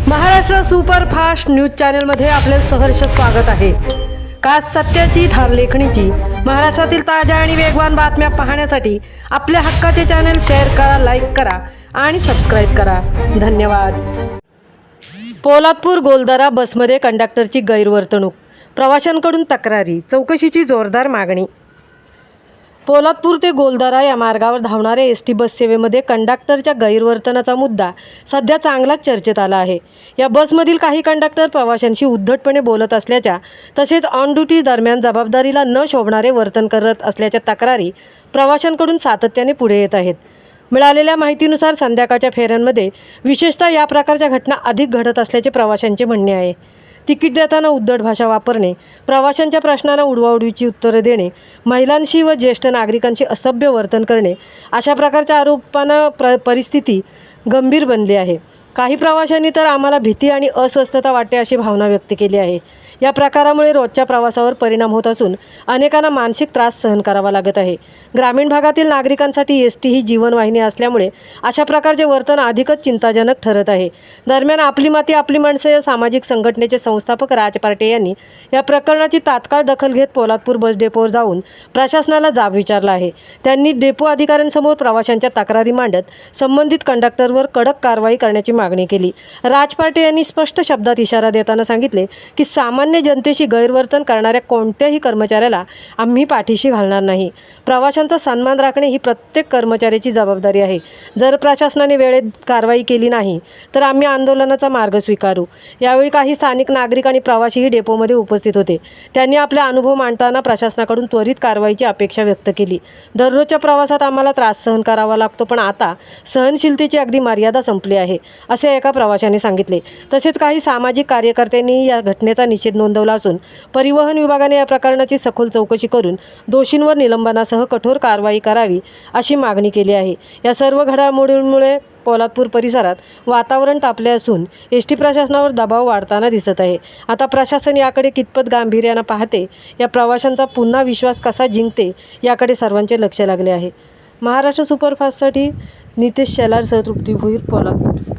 Maharashtra superfast news चॅनलमध्ये आपले सहर्ष स्वागत आहे। खास सत्याची थार लेखणीची महाराष्ट्रातील ताज्या आणि वेगवान बातम्या पाहण्यासाठी आपल्या हक्काचे चॅनल शेअर करा, लाईक करा आणि सबस्क्राईब करा। धन्यवाद। पोलादपूर गोलदारा बसमध्ये कंडक्टरची गैरवर्तणूक, प्रवाशांकडून तक्रारी, चौकशीची जोरदार मागणी। पोलादपूर ते गोलदारा या मार्गावर धावणाऱ्या एसटी बस सेवेमध्ये कंडक्टरच्या गैरवर्तनाचा मुद्दा सध्या चांगलाच चर्चेत आला आहे। या बसमधील काही कंडक्टर प्रवाशांशी उद्धटपणे बोलत असल्याच्या तसेच ऑन ड्युटी दरम्यान जबाबदारीला न शोभणारे वर्तन करत असल्याच्या तक्रारी प्रवाशांकडून सातत्याने पुढे येत आहेत। मिळालेल्या माहितीनुसार संध्याकाळच्या फेऱ्यांमध्ये विशेषतः या प्रकारच्या घटना अधिक घडत असल्याचे प्रवाशांचे म्हणणे आहे। तिकीट देताना उद्धट भाषा वापरणे, प्रवाशांच्या प्रश्नांना उडवाउडवीची उत्तरे देणे, महिलांशी व ज्येष्ठ नागरिकांशी असभ्य वर्तन करणे अशा प्रकारच्या आरोपांना परिस्थिती गंभीर बनली आहे। काही प्रवाशांनी तर आम्हाला भीती आणि अस्वस्थता वाटते अशी भावना व्यक्त केली आहे। या प्रकारामुळे रोजच्या प्रवासावर परिणाम होत असून अनेकांना मानसिक त्रास सहन करावा लागत आहे। ग्रामीण भागातील नागरिकांसाठी एसटी ही जीवनवाहिनी असल्यामुळे अशा प्रकारचे वर्तन अधिकच चिंताजनक ठरत आहे। दरम्यान आपली माती आपली माणसं या सामाजिक संघटनेचे संस्थापक राज पार्टे यांनी या प्रकरणाची तात्काळ दखल घेत पोलादपूर बस डेपोवर जाऊन प्रशासनाला जाब विचारला आहे। त्यांनी डेपो अधिकाऱ्यांसमोर प्रवाशांच्या तक्रारी मांडत संबंधित कंडक्टरवर कडक कारवाई करण्याची मागणी केली। राज पार्टे यांनी स्पष्ट शब्दात इशारा देताना सांगितले की सामान्य जनतेशी गैरवर्तन करणाऱ्या कोणत्याही कर्मचाऱ्याला आम्ही पाठीशी घालणार नाही। प्रवाशांचा सन्मान राखणे ही प्रत्येक कर्मचाऱ्याची जबाबदारी आहे। जर प्रशासनाने वेळेत कारवाई केली नाही तर आम्ही आंदोलनाचा मार्ग स्वीकारू। यावेळी काही स्थानिक नागरिक आणि प्रवाशीही डेपोमध्ये उपस्थित होते। त्यांनी आपले अनुभव मांडताना प्रशासनाकडून त्वरित कारवाईची अपेक्षा व्यक्त केली। दररोजच्या प्रवासात आम्हाला त्रास सहन करावा लागतो, पण आता सहनशीलतेची अगदी मर्यादा संपली आहे, असे एका प्रवाशाने सांगितले। तसेच काही सामाजिक कार्यकर्त्यांनी या घटनेचा निषेध नोंदवला असून परिवहन विभागाने या प्रकरणाची सखोल चौकशी करून दोषींवर निलंबनासह कठोर कारवाई करावी अशी मागणी केली आहे। या सर्व घडामोडींमुळे पोलादपूर परिसरात वातावरण तापले असून एसटी प्रशासनावर दबाव वाढताना दिसत आहे। आता प्रशासन याकडे कितपत गांभीर्याने पाहते, या प्रवाशांचा पुन्हा विश्वास कसा जिंकते याकडे सर्वांचे लक्ष लागले आहे। महाराष्ट्र सुपरफास्टसाठी नितेश शेलारसह तृप्ती भोईर, पोलादपूर।